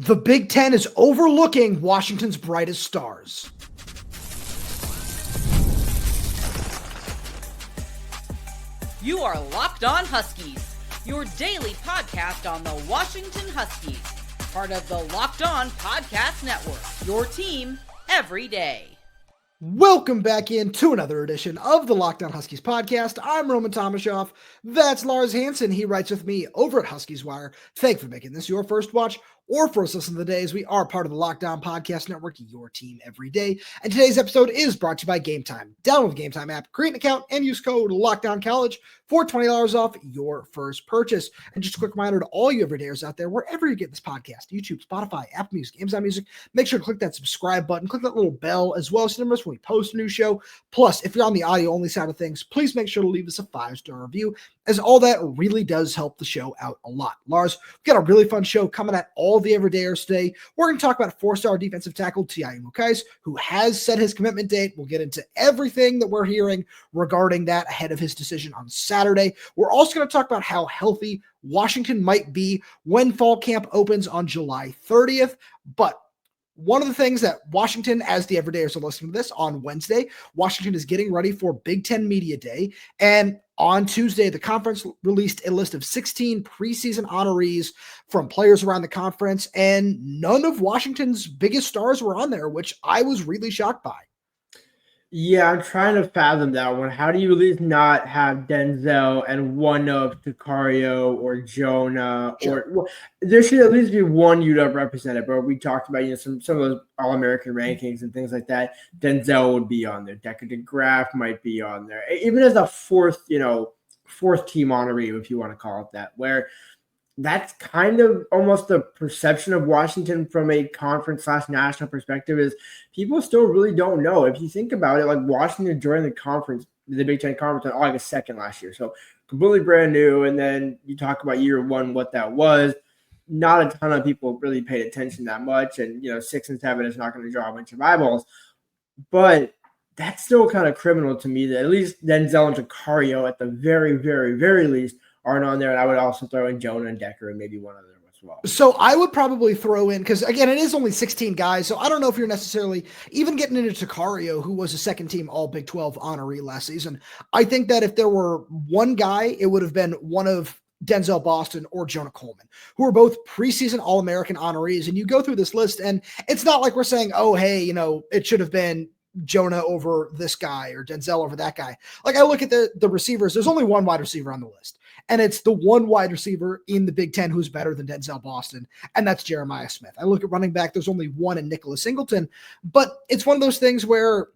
The Big Ten is overlooking Washington's brightest stars. You are Locked On Huskies, your daily podcast on the Washington Huskies, part of the Locked On Podcast Network, your team every day. Welcome back into another edition of the Locked On Huskies podcast. I'm Roman Tomashoff. That's Lars Hanson. He writes with me over at Huskies Wire. Thank you for making this your first watch or first listen of the day, as we are part of the Locked On Podcast Network, your team every day. And today's episode is brought to you by Game Time. Download the Game Time app, create an account, and use code LOCKDOWNCollege for $20 off your first purchase. And just a quick reminder to all you everydayers out there, wherever you get this podcast, YouTube, Spotify, Apple Music, Amazon Music, make sure to click that subscribe button, click that little bell, as well as to notice when we post a new show. Plus, if you're on the audio-only side of things, please make sure to leave us a 5-star review, as all that really does help the show out a lot. Lars, we've got a really fun show coming at all the everydayers today. We're going to talk about 4-star defensive tackle TI Umu-Cais, who has set his commitment date. We'll get into everything that we're hearing regarding that ahead of his decision on Saturday. We're also going to talk about how healthy Washington might be when fall camp opens on July 30th. But one of the things that Washington, as the everydayers are listening to this on Wednesday, Washington is getting ready for Big Ten Media Day. And on Tuesday, the conference released a list of 16 preseason honorees from players around the conference, and none of Washington's biggest stars were on there, which I was really shocked by. Yeah, I'm trying to fathom that one. How do you at least not have Denzel and one of Takario or Jonah? Sure. Or there should at least be one UW represented. But we talked about some of those All-American rankings and things like that. Denzel would be on there. Decker DeGraff might be on there, even as a fourth team honoree, if you want to call it that. Where that's kind of almost the perception of Washington from a conference/national perspective, is people still really don't know. If you think about it, like Washington joined the Big Ten Conference on August 2nd last year. So completely brand new. And then you talk about year one, what that was. Not a ton of people really paid attention that much. And, 6 and 7 is not going to draw a bunch of eyeballs. But that's still kind of criminal to me that at least Denzel and Takario, at the very, very, very least, aren't on there. And I would also throw in Jonah and Decker and maybe one other as well. So I would probably throw in, because again, it is only 16 guys. So I don't know if you're necessarily even getting into Takario, who was a second team all Big 12 honoree last season. I think that if there were one guy, it would have been one of Denzel Boston or Jonah Coleman, who are both preseason All-American honorees. And you go through this list, and it's not like we're saying, oh, hey, it should have been Jonah over this guy or Denzel over that guy. Like, I look at the receivers, there's only one wide receiver on the list, and it's the one wide receiver in the Big Ten who's better than Denzel Boston, and that's Jeremiah Smith. I look at running back, there's only one in Nicholas Singleton, but it's one of those things where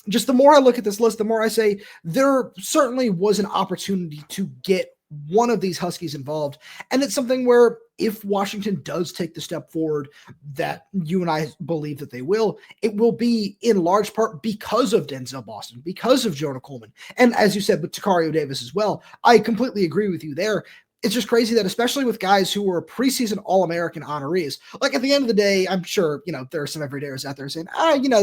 just the more I look at this list, the more I say there certainly was an opportunity to get one of these Huskies involved. And it's something where if Washington does take the step forward that you and I believe that they will, it will be in large part because of Denzel Boston, because of Jonah Coleman. And as you said, with Takario Davis as well, I completely agree with you there. It's just crazy that, especially with guys who were preseason All-American honorees, like at the end of the day, I'm sure, there are some everydayers out there saying,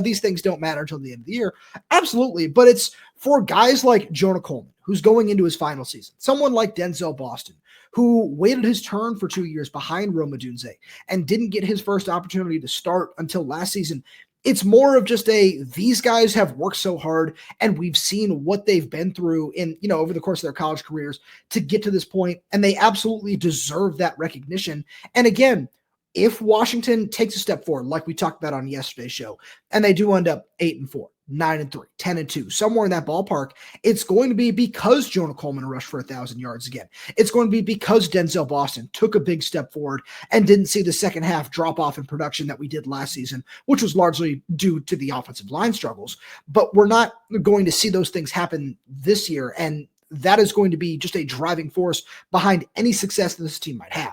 these things don't matter until the end of the year. Absolutely. But it's for guys like Jonah Coleman, who's going into his final season, someone like Denzel Boston, who waited his turn for 2 years behind Rome Odunze and didn't get his first opportunity to start until last season. It's more of just these guys have worked so hard, and we've seen what they've been through in, over the course of their college careers to get to this point, and they absolutely deserve that recognition. And again, if Washington takes a step forward, like we talked about on yesterday's show, and they do end up 8-4, 9-3, 10-2, somewhere in that ballpark, it's going to be because Jonah Coleman rushed for 1,000 yards again. It's going to be because Denzel Boston took a big step forward and didn't see the second half drop off in production that we did last season, which was largely due to the offensive line struggles. But we're not going to see those things happen this year, and that is going to be just a driving force behind any success that this team might have.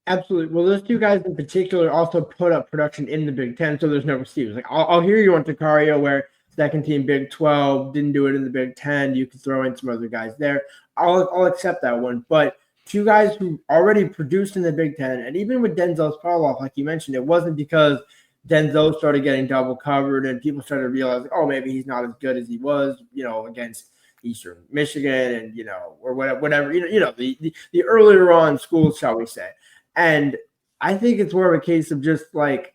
Absolutely. Well, those two guys in particular also put up production in the Big Ten, so there's no receivers. Like, I'll hear you on Takario, where second team Big 12 didn't do it in the Big 10. You could throw in some other guys there. I'll accept that one. But two guys who already produced in the Big Ten, and even with Denzel's fall off, like you mentioned, it wasn't because Denzel started getting double covered and people started to realize, oh, maybe he's not as good as he was, against Eastern Michigan and, or whatever, the earlier on schools, shall we say. And I think it's more of a case of just like,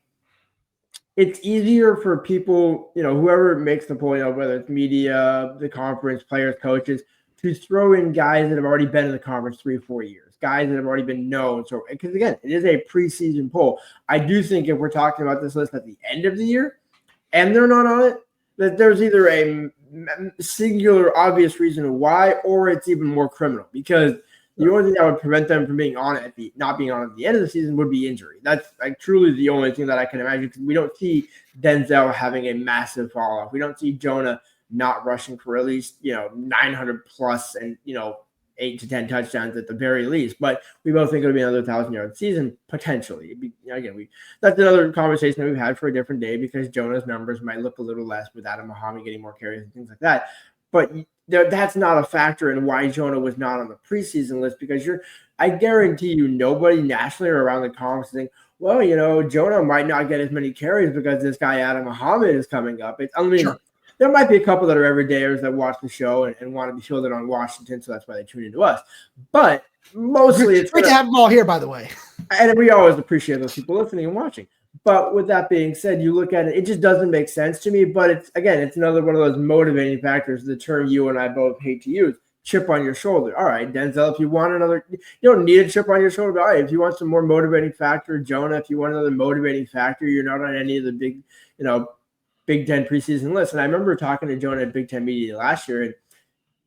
it's easier for people, whoever makes the poll, whether it's media, the conference, players, coaches, to throw in guys that have already been in the conference 3-4 years, guys that have already been known. So, because again, it is a preseason poll. I do think if we're talking about this list at the end of the year and they're not on it, that there's either a singular obvious reason why, or it's even more criminal, because the only thing that would prevent them from being on it not being on at the end of the season would be injury. That's like truly the only thing that I can imagine, because we don't see Denzel having a massive fall off. We don't see Jonah not rushing for at least 900 plus and 8 to 10 touchdowns at the very least. But we both think it'll be another 1,000-yard season potentially. That's another conversation that we've had for a different day, because Jonah's numbers might look a little less with Adam Muhammad getting more carries and things like that. But that's not a factor in why Jonah was not on the preseason list, because I guarantee you nobody nationally or around the conference think, well, Jonah might not get as many carries because this guy Adam Muhammad is coming up. Sure. There might be a couple that are everydayers that watch the show and want to be fielded on Washington, so that's why they tune into us. But mostly it's great to have them all here, by the way. And we always appreciate those people listening and watching. But with that being said, you look at it, it just doesn't make sense to me. But it's another one of those motivating factors, the term you and I both hate to use, chip on your shoulder. All right, Denzel, if you want another, you don't need a chip on your shoulder, but all right, if you want some more motivating factor, Jonah, if you want another motivating factor, you're not on any of the big, Big Ten preseason lists. And I remember talking to Jonah at Big Ten Media last year, and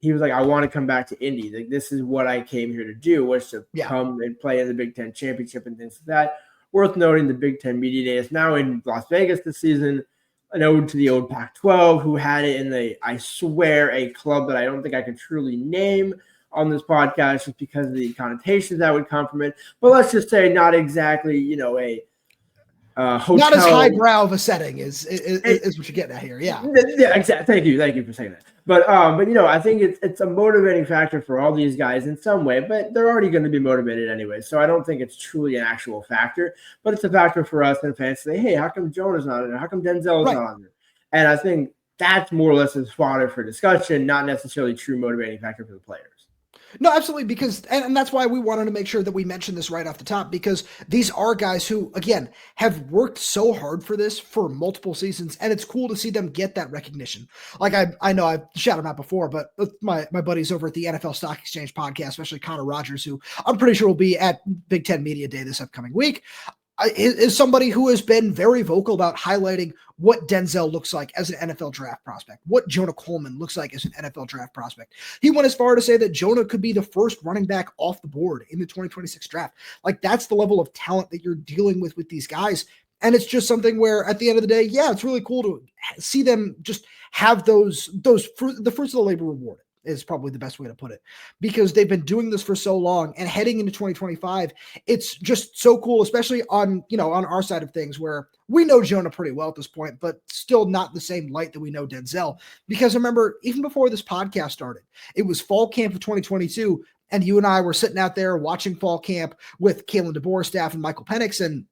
he was like, I want to come back to Indy. Like, this is what I came here to do, was to come and play in the Big Ten championship and things like that. Worth noting, the Big Ten Media Day is now in Las Vegas this season. An ode to the old Pac-12, who had it in I swear, a club that I don't think I can truly name on this podcast just because of the connotations that would come from it. But let's just say not exactly, a hotel. Not as highbrow of a setting is what you're getting at here. Yeah. Yeah, exactly. Thank you for saying that. But I think it's a motivating factor for all these guys in some way, but they're already going to be motivated anyway. So I don't think it's truly an actual factor, but it's a factor for us and fans to say, hey, how come Jonah's not in there? How come Denzel is not on there? And I think that's more or less as fodder for discussion, not necessarily true motivating factor for the players. No, absolutely, because and that's why we wanted to make sure that we mentioned this right off the top, because these are guys who, again, have worked so hard for this for multiple seasons, and it's cool to see them get that recognition. Like I know I've shouted them out before, but my buddies over at the NFL Stock Exchange podcast, especially Connor Rogers, who I'm pretty sure will be at Big Ten Media Day this upcoming week, is somebody who has been very vocal about highlighting what Denzel looks like as an NFL draft prospect, what Jonah Coleman looks like as an NFL draft prospect. He went as far to say that Jonah could be the first running back off the board in the 2026 draft. Like, that's the level of talent that you're dealing with these guys. And it's just something where at the end of the day, yeah, it's really cool to see them just have the fruits of the labor rewarded. Is probably the best way to put it, because they've been doing this for so long, and heading into 2025, it's just so cool, especially on our side of things, where we know Jonah pretty well at this point, but still not the same light that we know Denzel. Because remember, even before this podcast started, it was fall camp of 2022, and you and I were sitting out there watching fall camp with Kalen DeBoer's staff and Michael Penix, and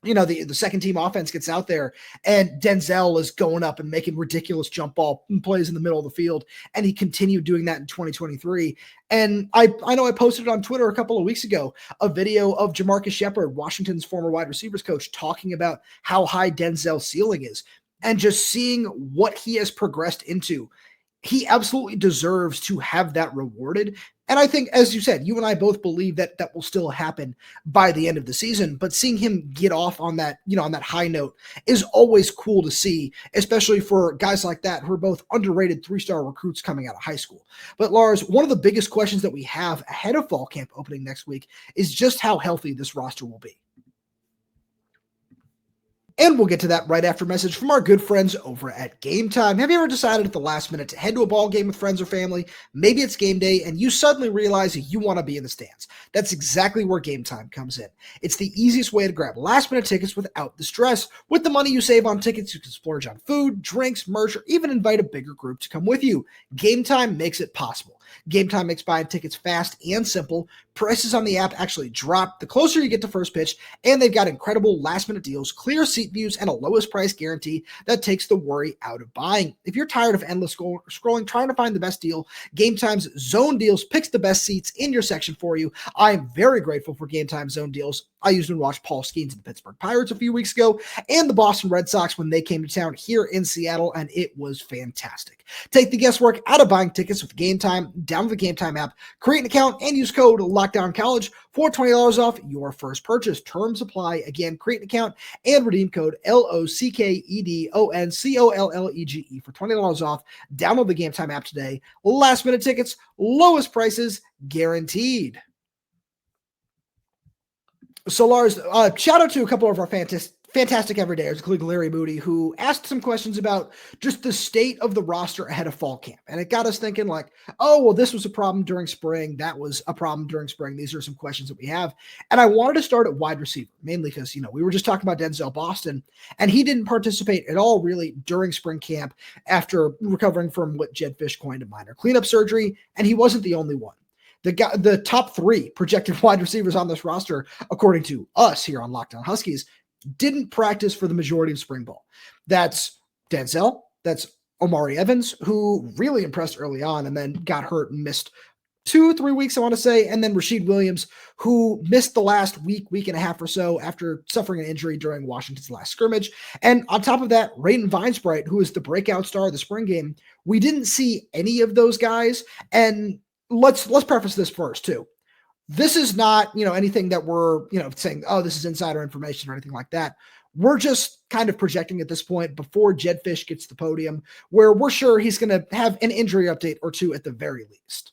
the second team offense gets out there, and Denzel is going up and making ridiculous jump ball plays in the middle of the field. And he continued doing that in 2023. And I know I posted it on Twitter a couple of weeks ago, a video of Jamarcus Shepard, Washington's former wide receivers coach, talking about how high Denzel's ceiling is, and just seeing what he has progressed into. He absolutely deserves to have that rewarded. And I think, as you said, you and I both believe that that will still happen by the end of the season. But seeing him get off on that, on that high note is always cool to see, especially for guys like that who are both underrated 3-star recruits coming out of high school. But Lars, one of the biggest questions that we have ahead of fall camp opening next week is just how healthy this roster will be. And we'll get to that right after a message from our good friends over at Game Time. Have you ever decided at the last minute to head to a ball game with friends or family? Maybe it's game day and you suddenly realize you want to be in the stands. That's exactly where Game Time comes in. It's the easiest way to grab last minute tickets without the stress. With the money you save on tickets, you can splurge on food, drinks, merch, or even invite a bigger group to come with you. Game Time makes it possible. Game Time makes buying tickets fast and simple. Prices on the app actually drop the closer you get to first pitch, and they've got incredible last-minute deals, clear seat views, and a lowest price guarantee that takes the worry out of buying. If you're tired of endless scrolling trying to find the best deal, Game Time's Zone Deals picks the best seats in your section for you. I am very grateful for Game Time Zone Deals. I used to watch Paul Skeens and the Pittsburgh Pirates a few weeks ago, and the Boston Red Sox when they came to town here in Seattle, and it was fantastic. Take the guesswork out of buying tickets with Game Time. Download the Game Time app, create an account, and use code LOCKDOWNCollege for $20 off your first purchase. Terms apply. Again, create an account and redeem code LOCKEDONCOLLEGE for $20 off. Download the Game Time app today. Last minute tickets, lowest prices guaranteed. So Lars, shout out to a couple of our fantastic everydayers, including Larry Moody, who asked some questions about just the state of the roster ahead of fall camp. And it got us thinking like, oh, well, this was a problem during spring. That was a problem during spring. These are some questions that we have. And I wanted to start at wide receiver, mainly because, we were just talking about Denzel Boston, and he didn't participate at all really during spring camp after recovering from what Jedd Fisch coined a minor cleanup surgery. And he wasn't the only one. The top 3 projected wide receivers on this roster, according to us here on Locked On Huskies, didn't practice for the majority of spring ball. That's Denzel. That's Omari Evans, who really impressed early on and then got hurt and missed 2-3 weeks, I want to say. And then Rashid Williams, who missed the last week and a half or so after suffering an injury during Washington's last scrimmage. And on top of that, Raiden Vines-Bright, who is the breakout star of the spring game. We didn't see any of those guys. And let's preface this first too. This is not, anything that we're, saying, oh, this is insider information or anything like that. We're just kind of projecting at this point before Jedd Fisch gets the podium, where we're sure he's going to have an injury update or two at the very least.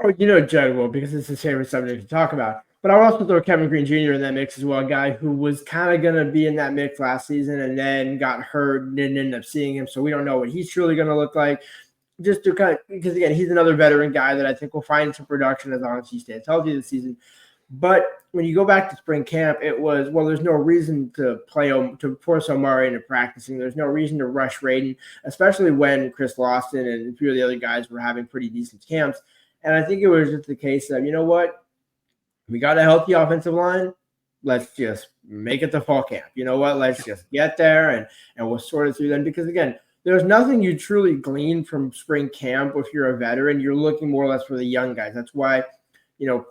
Oh, Jedd will, because it's his favorite subject to talk about. But I'll also throw Kevin Green Jr. in that mix as well, a guy who was kind of going to be in that mix last season and then got hurt and didn't end up seeing him. So we don't know what he's truly going to look like. Just to because again, he's another veteran guy that I think will find some production as long as he stays healthy this season. But when you go back to spring camp, it was, well, there's no reason to force Omari into practicing. There's no reason to rush Raiden, especially when Chris Lawson and a few of the other guys were having pretty decent camps. And I think it was just the case of, we got a healthy offensive line. Let's just make it to fall camp. Let's just get there and we'll sort it through then. Because again, there's nothing you truly glean from spring camp if you're a veteran. You're looking more or less for the young guys. That's why,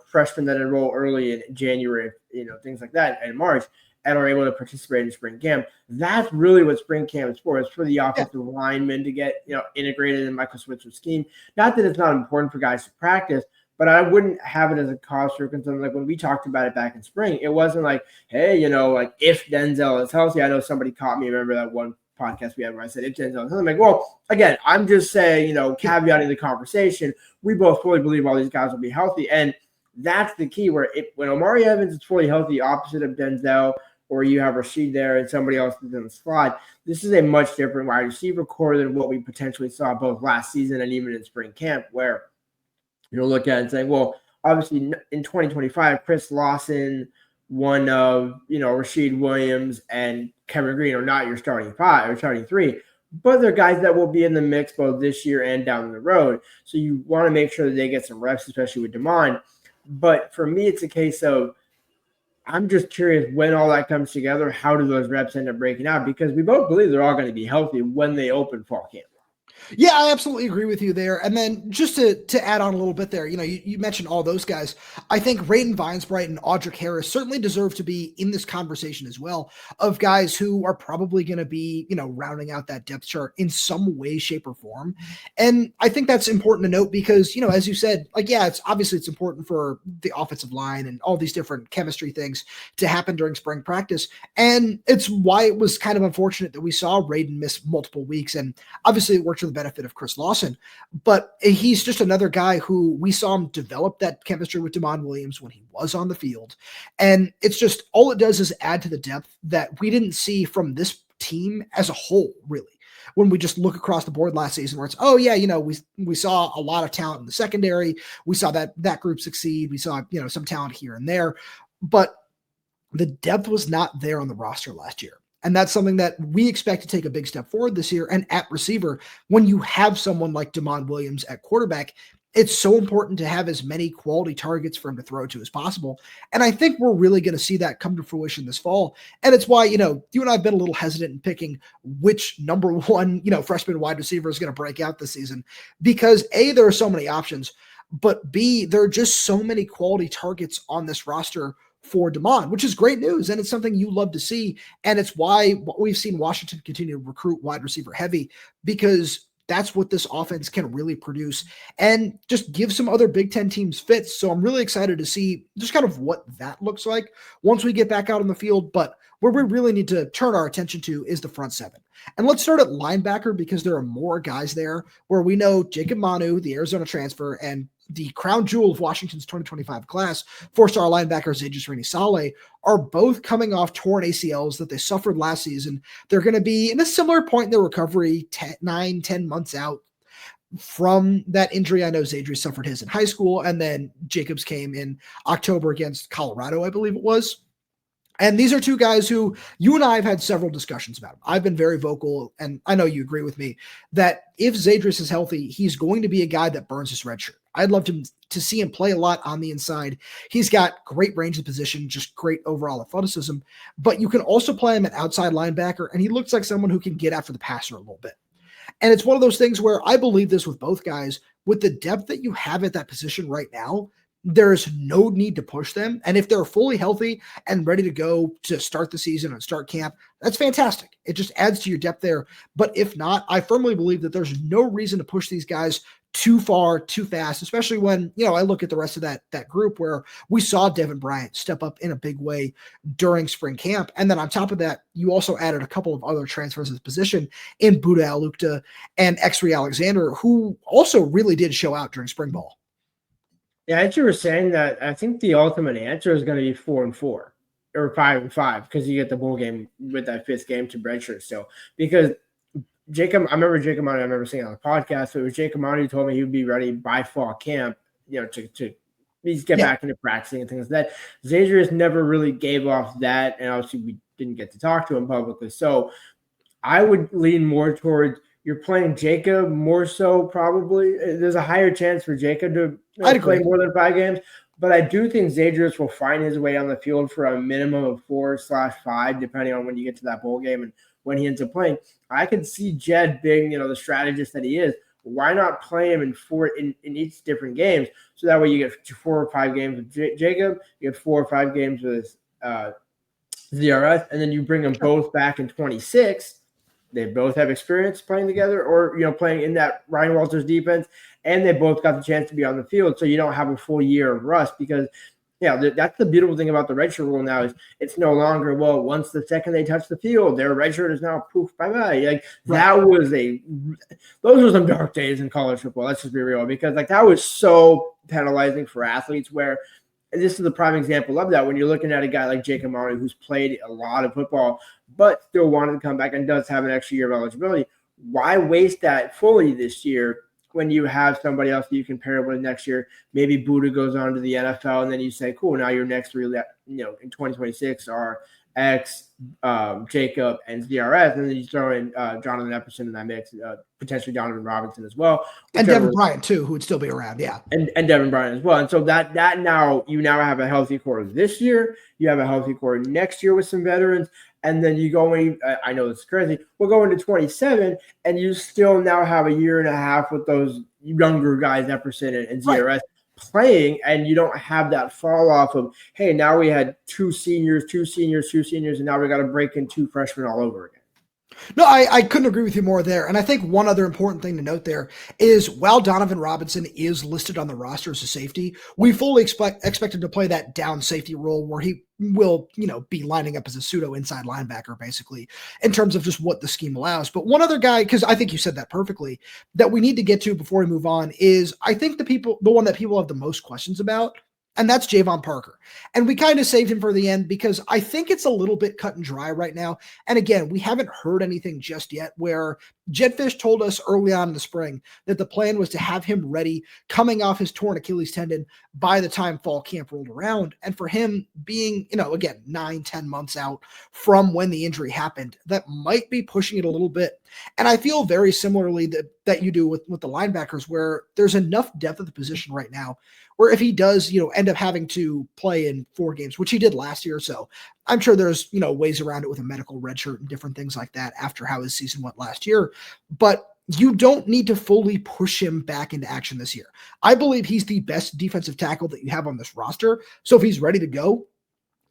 freshmen that enroll early in January, things like that, and March, and are able to participate in spring camp. That's really what spring camp is for. It's for the offensive linemen to get, integrated in Michael Switzer's scheme. Not that it's not important for guys to practice, but I wouldn't have it as a cause for concern. Like when we talked about it back in spring, it wasn't like, hey, if Denzel is healthy. I know somebody caught me. Remember that one podcast we had where I said if Denzel, I'm like, well, again, I'm just saying, caveating the conversation, we both fully believe all these guys will be healthy. And that's the key where when Omari Evans is fully healthy, opposite of Denzel, or you have Rashid there and somebody else is in the slot, this is a much different wide receiver core than what we potentially saw both last season and even in spring camp, where you'll look at it and say, well, obviously in 2025, Chris Lawson, one of, Rashid Williams and Kevin Green are not your starting 5 or starting 3, but they're guys that will be in the mix both this year and down the road. So you want to make sure that they get some reps, especially with Damon. But for me, it's a case of, I'm just curious when all that comes together, how do those reps end up breaking out? Because we both believe they're all going to be healthy when they open fall camp. Yeah, I absolutely agree with you there. And then just to add on a little bit there, you mentioned all those guys. I think Raiden Vines-Bright and Audric Harris certainly deserve to be in this conversation as well, of guys who are probably going to be, rounding out that depth chart in some way, shape, or form. And I think that's important to note because, as you said, it's important for the offensive line and all these different chemistry things to happen during spring practice. And it's why it was kind of unfortunate that we saw Raiden miss multiple weeks. And obviously it worked for the benefit of Chris Lawson, but he's just another guy who we saw him develop that chemistry with Damon Williams when he was on the field. And it's just, all it does is add to the depth that we didn't see from this team as a whole, really. When we just look across the board last season where it's, we saw a lot of talent in the secondary. We saw that group succeed. We saw, some talent here and there, but the depth was not there on the roster last year. And that's something that we expect to take a big step forward this year. And at receiver, when you have someone like Damon Williams at quarterback, it's so important to have as many quality targets for him to throw to as possible. And I think we're really going to see that come to fruition this fall. And it's why, you and I have been a little hesitant in picking which number one, freshman wide receiver is going to break out this season, because A, there are so many options, but B, there are just so many quality targets on this roster for DeMond, which is great news. And it's something you love to see. And it's why we've seen Washington continue to recruit wide receiver heavy, because that's what this offense can really produce and just give some other Big Ten teams fits. So I'm really excited to see just kind of what that looks like once we get back out on the field. But where we really need to turn our attention to is the front seven. And let's start at linebacker, because there are more guys there where we know Jacob Manu, the Arizona transfer, and the crown jewel of Washington's 2025 class, four-star linebacker Zaydrius Rainey-Sale, are both coming off torn ACLs that they suffered last season. They're going to be in a similar point in their recovery, 9-10 months out from that injury. I know Zaydrius suffered his in high school, and then Jacobs came in October against Colorado, I believe it was. And these are two guys who you and I have had several discussions about. I've been very vocal, and I know you agree with me, that if Zaydrius is healthy, he's going to be a guy that burns his red shirt. I'd love to see him play a lot on the inside. He's got great range of position, just great overall athleticism, but you can also play him at outside linebacker, and he looks like someone who can get after the passer a little bit. And it's one of those things where I believe this with both guys, with the depth that you have at that position right now, there's no need to push them. And if they're fully healthy and ready to go to start the season and start camp, that's fantastic. It just adds to your depth there. But if not, I firmly believe that there's no reason to push these guys too far, too fast, especially when, I look at the rest of that group where we saw Devin Bryant step up in a big way during spring camp. And then on top of that, you also added a couple of other transfers to the position in Buda Alukta and Exree Alexander, who also really did show out during spring ball. Yeah, as you were saying, that I think the ultimate answer is going to be 4-4 or 5-5, because you get the bowl game with that fifth game to redshirt still. Because I remember Jacob Manu, I remember saying on the podcast, so it was Jacob Manu who told me he would be ready by fall camp, to get back into practicing and things like that. Zaydrius never really gave off that, and obviously we didn't get to talk to him publicly. So I would lean more towards you're playing Jacob more so probably. There's a higher chance for Jacob to play more than 5 games. But I do think Zaydrius will find his way on the field for a minimum of 4/5, depending on when you get to that bowl game and when he ends up playing. I could see Jedd being, the strategist that he is. Why not play him in each different games? So that way you get 4 or 5 games with Jacob, you get 4 or 5 games with ZRS, and then you bring them both back in 26. They both have experience playing together or, playing in that Ryan Walters defense, and they both got the chance to be on the field. So you don't have a full year of rust, because, that's the beautiful thing about the redshirt rule now is it's no longer, once the second they touch the field, their redshirt is now poof, bye-bye. Those were some dark days in college football. Let's just be real, because that was so penalizing for athletes, where this is the prime example of that when you're looking at a guy like Jacob Manu, who's played a lot of football, but still wanted to come back and does have an extra year of eligibility. Why waste that fully this year when you have somebody else that you can pair it with next year? Maybe Buda goes on to the NFL, and then you say, cool, now your next 3, in 2026 are X, Jacob, and ZRS, and then you throw in Jonathan Epperson in that mix, potentially Donovan Robinson as well. And Devin Bryant, too, who would still be around, yeah. And Devin Bryant as well. And so that now you now have a healthy core this year. You have a healthy core next year with some veterans. And then you go in, I know this is crazy, we'll go into 27, and you still now have a year and a half with those younger guys, Epperson and ZRS, playing, and you don't have that fall off of, hey, now we had 2 seniors, and now we got to break in 2 freshmen all over again. No, I couldn't agree with you more there. And I think one other important thing to note there is while Donovan Robinson is listed on the roster as a safety, we fully expect him to play that down safety role where he will, be lining up as a pseudo inside linebacker, basically, in terms of just what the scheme allows. But one other guy, because I think you said that perfectly, that we need to get to before we move on is I think the one that people have the most questions about, and that's Jayvon Parker. And we kind of saved him for the end because I think it's a little bit cut and dry right now. And again, we haven't heard anything just yet, where Jedd Fisch told us early on in the spring that the plan was to have him ready coming off his torn Achilles tendon by the time fall camp rolled around. And for him being, again, 9-10 months out from when the injury happened, that might be pushing it a little bit. And I feel very similarly that you do with the linebackers, where there's enough depth at the position right now where if he does, end up having to play in 4 games, which he did last year. So I'm sure there's, ways around it with a medical redshirt and different things like that after how his season went last year. But you don't need to fully push him back into action this year. I believe he's the best defensive tackle that you have on this roster. So if he's ready to go,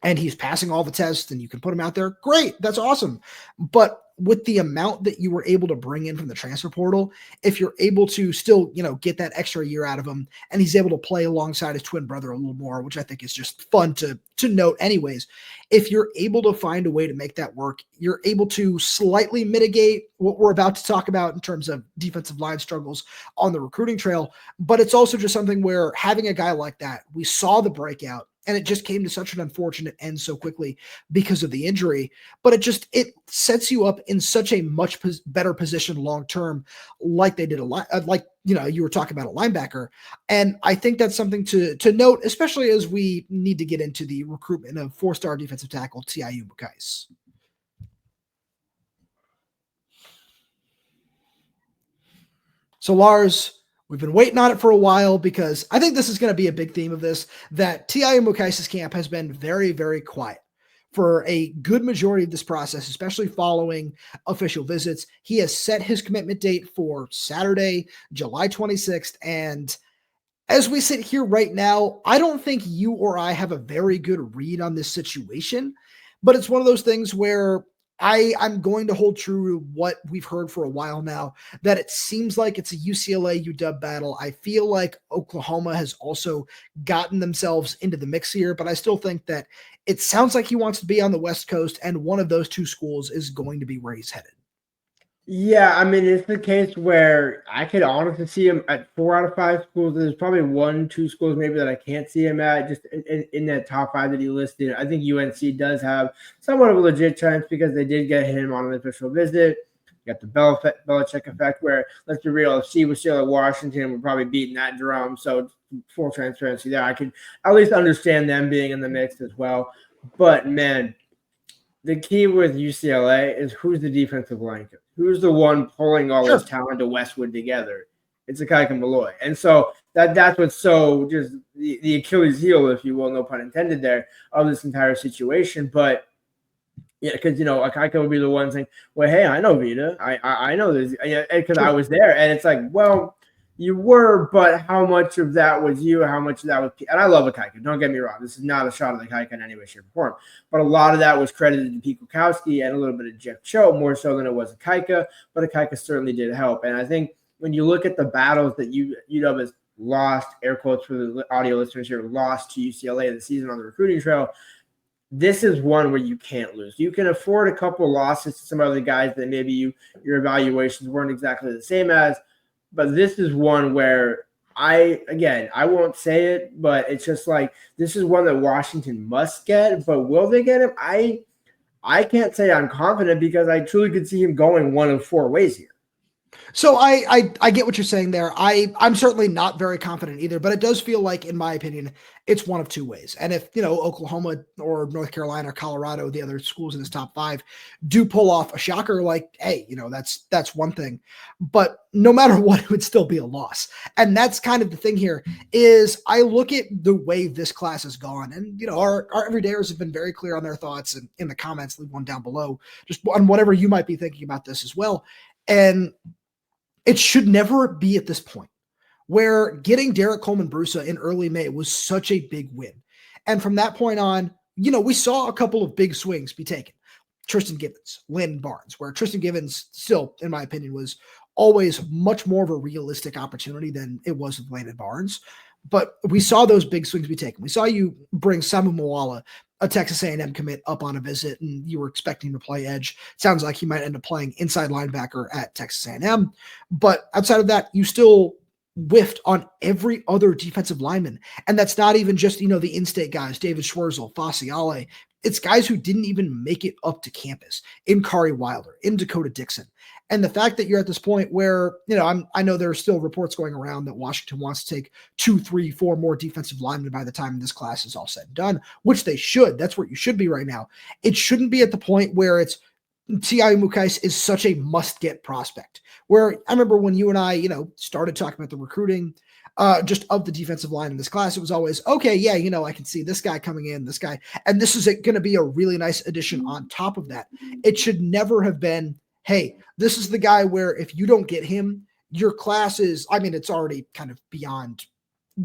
and he's passing all the tests and you can put him out there, great, that's awesome. But with the amount that you were able to bring in from the transfer portal, if you're able to still, get that extra year out of him and he's able to play alongside his twin brother a little more, which I think is just fun to note anyways, if you're able to find a way to make that work, you're able to slightly mitigate what we're about to talk about in terms of defensive line struggles on the recruiting trail. But it's also just something where having a guy like that, we saw the breakout, and it just came to such an unfortunate end so quickly because of the injury. But it sets you up in such a much better position long-term, like they did you were talking about a linebacker. And I think that's something to note, especially as we need to get into the recruitment of 4-star defensive tackle TI Umu-Cais. So Lars, we've been waiting on it for a while because I think this is going to be a big theme of this, that TI Umu-Cais' camp has been very, very quiet for a good majority of this process, especially following official visits. He has set his commitment date for Saturday, July 26th. And as we sit here right now, I don't think you or I have a very good read on this situation, but it's one of those things where I'm going to hold true to what we've heard for a while now, that it seems like it's a UCLA UW battle. I feel like Oklahoma has also gotten themselves into the mix here, but I still think that it sounds like he wants to be on the West Coast, and one of those two schools is going to be where he's headed. Yeah, I mean, it's the case where I could honestly see him at 4 out of 5 schools. There's probably 1-2 schools maybe that I can't see him at, just in that top 5 that he listed. I think UNC does have somewhat of a legit chance because they did get him on an official visit. You got the Belichick effect where, let's be real, if she was still at Washington, we're probably beating that drum. So full transparency there. I can at least understand them being in the mix as well. But, man, the key with UCLA is who's the defensive line coach. Who's the one pulling all this talent to Westwood together? It's Akaika Malloy. And so that's what's so just the Achilles heel, if you will, no pun intended there, of this entire situation. But yeah, because, Akaika would be the one saying, well, hey, I know Vita. I know this because I was there. And it's like, well, you were, but how much of that was you? How much of that was – and I love Akaika. Don't get me wrong. This is not a shot at Akaika in any way, shape, or form. But a lot of that was credited to Pete Kwiatkowski and a little bit of Jeff Cho, more so than it was Akaika. But Akaika certainly did help. And I think when you look at the battles that UW has lost, air quotes for the audio listeners here, lost to UCLA this season on the recruiting trail, this is one where you can't lose. You can afford a couple of losses to some other guys that maybe your evaluations weren't exactly the same as. But this is one where I won't say it, but it's just like this is one that Washington must get. But will they get him? I can't say I'm confident because I truly could see him going one of 4 ways here. So I get what you're saying there. I'm certainly not very confident either, but it does feel like, in my opinion, it's one of 2 ways. And if, Oklahoma or North Carolina or Colorado, the other schools in this top 5, do pull off a shocker, like, hey, that's one thing. But no matter what, it would still be a loss. And that's kind of the thing here is I look at the way this class has gone, and, our everydayers have been very clear on their thoughts, and in the comments, leave one down below, just on whatever you might be thinking about this as well. And it should never be at this point where getting Derek Coleman-Brusa in early May was such a big win. And from that point on, we saw a couple of big swings be taken. Tristan Gibbons, Lynn Barnes, where Tristan Gibbons still, in my opinion, was always much more of a realistic opportunity than it was with Landon Barnes. But we saw those big swings be taken. We saw you bring Samu Moala, a Texas A&M commit, up on a visit, and you were expecting to play edge. Sounds like he might end up playing inside linebacker at Texas A&M. But outside of that, you still whiffed on every other defensive lineman. And that's not even just, the in-state guys, David Schwarzel, Fasiale. It's guys who didn't even make it up to campus, in Kari Wilder, in Dakota Dixon. And the fact that you're at this point where, I know there are still reports going around that Washington wants to take 2, 3, 4 more defensive linemen by the time this class is all said and done, which they should. That's where you should be right now. It shouldn't be at the point where it's TI Umu-Cais is such a must-get prospect. Where I remember when you and I, started talking about the recruiting just of the defensive line in this class, it was always, okay, yeah, I can see this guy coming in, this guy, and this is going to be a really nice addition on top of that. It should never have been, hey, this is the guy where if you don't get him, your class is, it's already kind of beyond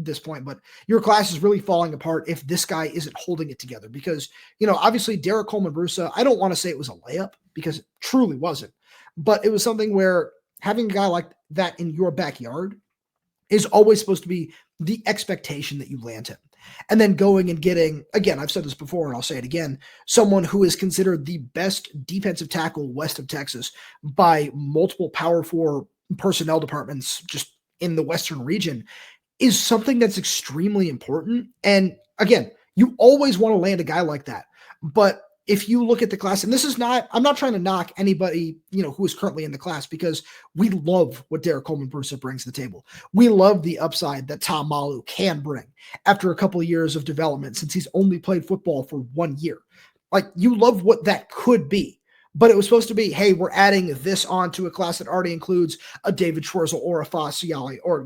this point, but your class is really falling apart if this guy isn't holding it together. Because, obviously Derek Coleman-Brusa, I don't want to say it was a layup because it truly wasn't, but it was something where having a guy like that in your backyard is always supposed to be the expectation that you land him. And then going and getting, again, I've said this before and I'll say it again, someone who is considered the best defensive tackle west of Texas by multiple Power 4 personnel departments just in the Western region is something that's extremely important. And again, you always want to land a guy like that. But if you look at the class, and this is not, I'm not trying to knock anybody, who is currently in the class, because we love what Derek Coleman-Brusa brings to the table. We love the upside that Tom Manu can bring after a couple of years of development, since he's only played football for 1 year. Like, you love what that could be, but it was supposed to be, hey, we're adding this on to a class that already includes a David Schwartzel or a Fasiali, or,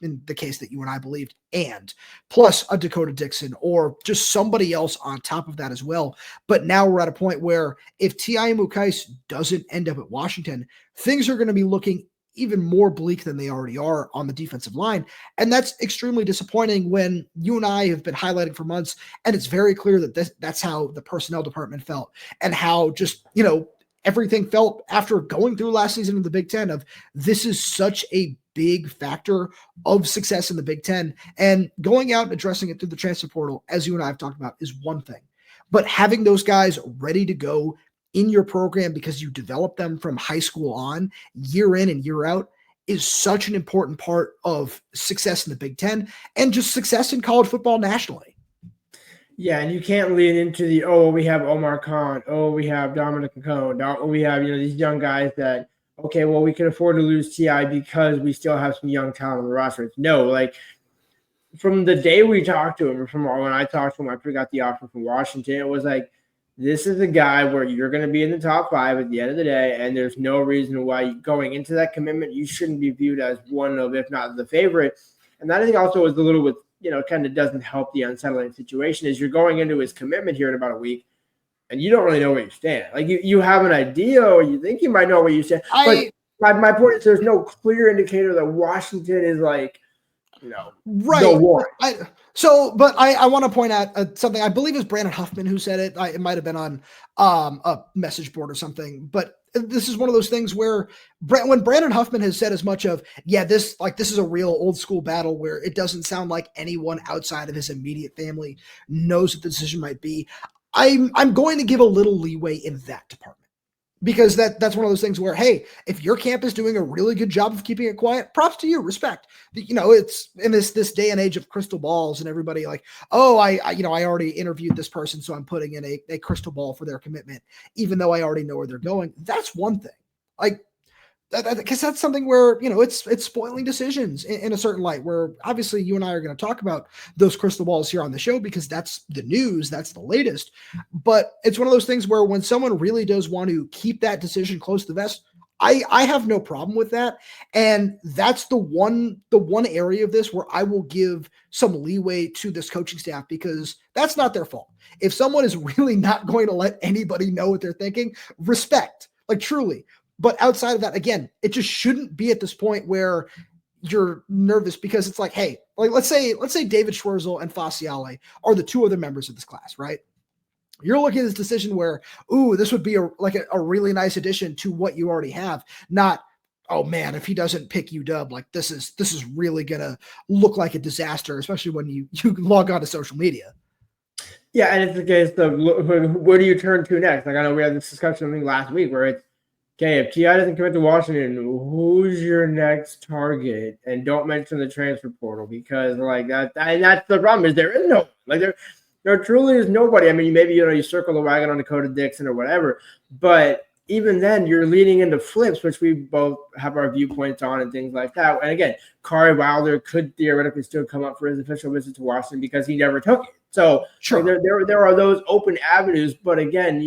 in the case that you and I believed, and plus a Dakota Dixon or just somebody else on top of that as well. But now we're at a point where if TI Umu-Cais doesn't end up at Washington, things are going to be looking even more bleak than they already are on the defensive line. And that's extremely disappointing when you and I have been highlighting for months, and it's very clear that that's how the personnel department felt, and how just, everything felt after going through last season in the Big Ten of this is such a big factor of success in the Big Ten, and going out and addressing it through the transfer portal, as you and I have talked about, is one thing, but having those guys ready to go in your program because you develop them from high school on, year in and year out, is such an important part of success in the Big Ten and just success in college football nationally. Yeah, and you can't lean into we have Omar Khan, we have Dominic McCone, we have, these young guys that, okay, well, we can afford to lose TI because we still have some young talent on the roster. No, like, from the day we talked to him, from when I talked to him, I got the offer from Washington, it was like, this is a guy where you're going to be in the top 5 at the end of the day, and there's no reason why going into that commitment, you shouldn't be viewed as one of, if not the favorite. And that I think also is a little bit, kind of doesn't help the unsettling situation, is you're going into his commitment here in about a week, and you don't really know where you stand. Like, you have an idea, or you think you might know where you stand. But my point is there's no clear indicator that Washington is like, right. The war. But I want to point out something. I believe it was Brandon Huffman who said it. It might have been on a message board or something. But this is one of those things where when Brandon Huffman has said as much of, this is a real old school battle where it doesn't sound like anyone outside of his immediate family knows what the decision might be. I'm going to give a little leeway in that department. Because that's one of those things where, hey, if your camp is doing a really good job of keeping it quiet, props to you, respect. It's in this day and age of crystal balls and everybody like, I already interviewed this person, so I'm putting in a crystal ball for their commitment, even though I already know where they're going. That's one thing. Like, because that's something where, it's spoiling decisions in a certain light, where obviously you and I are going to talk about those crystal balls here on the show because that's the news, that's the latest. But it's one of those things where when someone really does want to keep that decision close to the vest, I have no problem with that. And that's the one area of this where I will give some leeway to this coaching staff, because that's not their fault. If someone is really not going to let anybody know what they're thinking, respect, like, truly. But outside of that, again, it just shouldn't be at this point where you're nervous, because it's like, hey, like let's say David Schwartzel and Fasiali are the 2 other members of this class, right? You're looking at this decision where, this would be a really nice addition to what you already have. Not, oh man, if he doesn't pick UW, like this is really gonna look like a disaster, especially when you log on to social media. Yeah, and it's the case of where do you turn to next? Like, I know we had this discussion I think last week where it's, okay, if TI doesn't commit to Washington, who's your next target? And don't mention the transfer portal, because like that, and that's the problem, is there is no, like, there truly is nobody. I mean, maybe, you circle the wagon on Dakota Dixon or whatever, but even then you're leading into flips, which we both have our viewpoints on and things like that. And again, Kari Wilder could theoretically still come up for his official visit to Washington because he never took it. So sure, there are those open avenues, but again,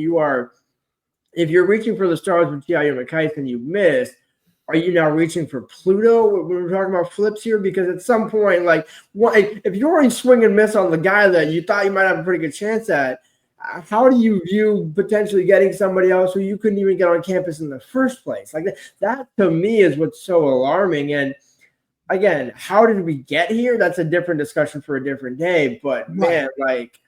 if you're reaching for the stars with TI Umu-Cais and you missed, are you now reaching for Pluto when we're talking about flips here? Because at some point, if you're already swing and miss on the guy that you thought you might have a pretty good chance at, how do you view potentially getting somebody else who you couldn't even get on campus in the first place? Like that to me is what's so alarming. And again, how did we get here? That's a different discussion for a different day. But man, like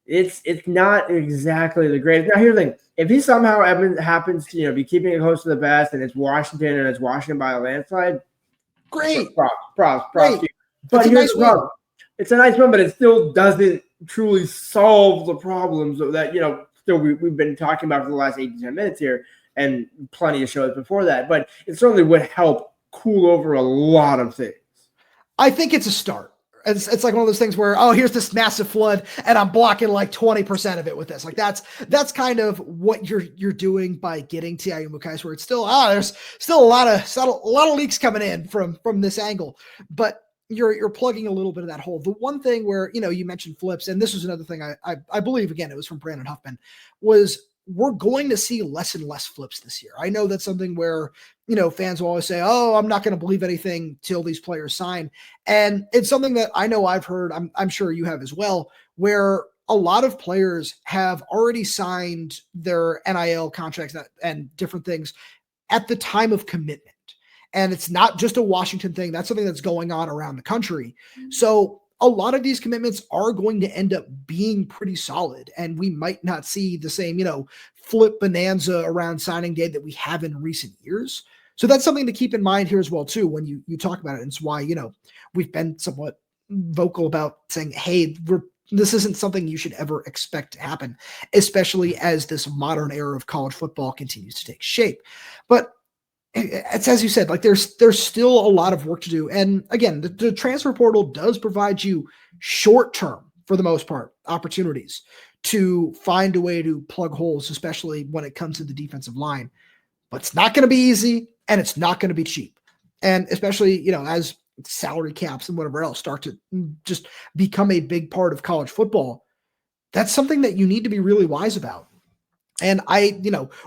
it's not exactly the greatest. Now here's the thing: if he somehow happens to be keeping it close to the best, and it's Washington and it's Washington by a landslide, great, props. Great. But here's the problem: it's a nice one, but it still doesn't truly solve the problems that still we've been talking about for the last 8 to 10 minutes here, and plenty of shows before that. But it certainly would help cool over a lot of things. I think it's a start. It's like one of those things where, oh, here's this massive flood and I'm blocking like 20% of it with this. Like that's kind of what you're doing by getting TI Umu-Cais, where it's still, there's still a lot of leaks coming in from this angle, but you're plugging a little bit of that hole. The one thing where, you mentioned flips, and this was another thing I believe, again, it was from Brandon Huffman, was we're going to see less and less flips this year. I know that's something where, fans will always say, oh, I'm not going to believe anything till these players sign. And it's something that I know I've heard, I'm sure you have as well, where a lot of players have already signed their NIL contracts and different things at the time of commitment. And it's not just a Washington thing. That's something that's going on around the country. So a lot of these commitments are going to end up being pretty solid, and we might not see the same, flip bonanza around signing day that we have in recent years. So that's something to keep in mind here as well, too, when you talk about it. And it's why, we've been somewhat vocal about saying, hey, this isn't something you should ever expect to happen, especially as this modern era of college football continues to take shape. But it's, as you said, like there's still a lot of work to do. And again, the transfer portal does provide you short-term, for the most part, opportunities to find a way to plug holes, especially when it comes to the defensive line. But it's not going to be easy, and it's not going to be cheap. And especially, as salary caps and whatever else start to just become a big part of college football, that's something that you need to be really wise about. And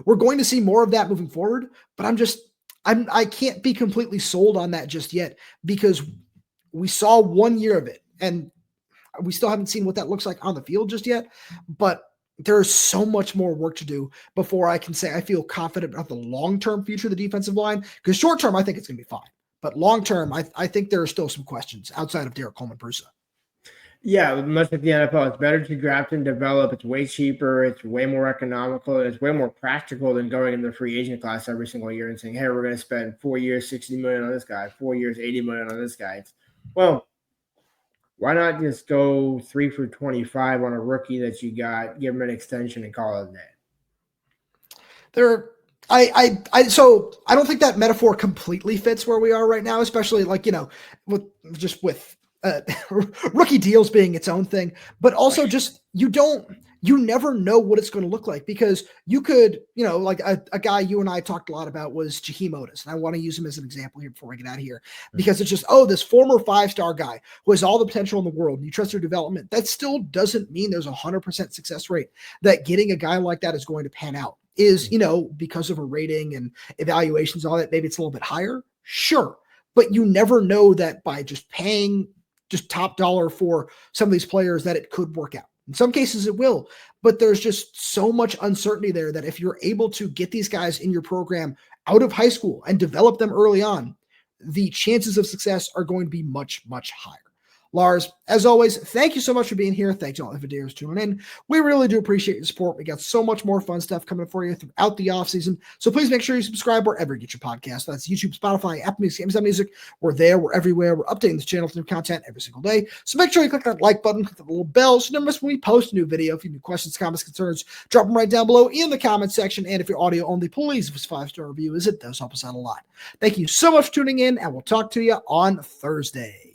we're going to see more of that moving forward, but I can't be completely sold on that just yet, because we saw 1 year of it and we still haven't seen what that looks like on the field just yet. But there's so much more work to do before I can say I feel confident about the long-term future of the defensive line, because short-term, I think it's going to be fine. But long-term, I think there are still some questions outside of Derek Coleman-Prusa. Yeah, much like the NFL, it's better to draft and develop. It's way cheaper. It's way more economical. It's way more practical than going in the free agent class every single year and saying, hey, we're going to spend 4 years, $60 million on this guy, 4 years, $80 million on this guy. Well, why not just go 3 for 25 on a rookie that you got, give him an extension, and call it a day? So I don't think that metaphor completely fits where we are right now, especially with rookie deals being its own thing, but also just you never know what it's going to look like, because you could, like a guy you and I talked a lot about was Jaheim Otis. And I want to use him as an example here before I get out of here, because it's just, this former 5-star guy who has all the potential in the world, and you trust their development. That still doesn't mean there's 100% success rate that getting a guy like that is going to pan out. Is, because of a rating and evaluations, all that, maybe it's a little bit higher. Sure. But you never know that by just paying just top dollar for some of these players that it could work out. In some cases it will, but there's just so much uncertainty there that if you're able to get these guys in your program out of high school and develop them early on, the chances of success are going to be much, much higher. Lars, as always, thank you so much for being here. Thanks to all the videos tuning in. We really do appreciate your support. We got so much more fun stuff coming for you throughout the offseason. So please make sure you subscribe wherever you get your podcast. That's YouTube, Spotify, Apple Music, Amazon Music. We're there. We're everywhere. We're updating this channel with new content every single day. So make sure you click that like button, click that little bell, so you never miss when we post a new video. If you have any questions, comments, concerns, drop them right down below in the comment section. And if you're audio only, please give us a 5-star review, as it does help us out a lot. Thank you so much for tuning in, and we'll talk to you on Thursday.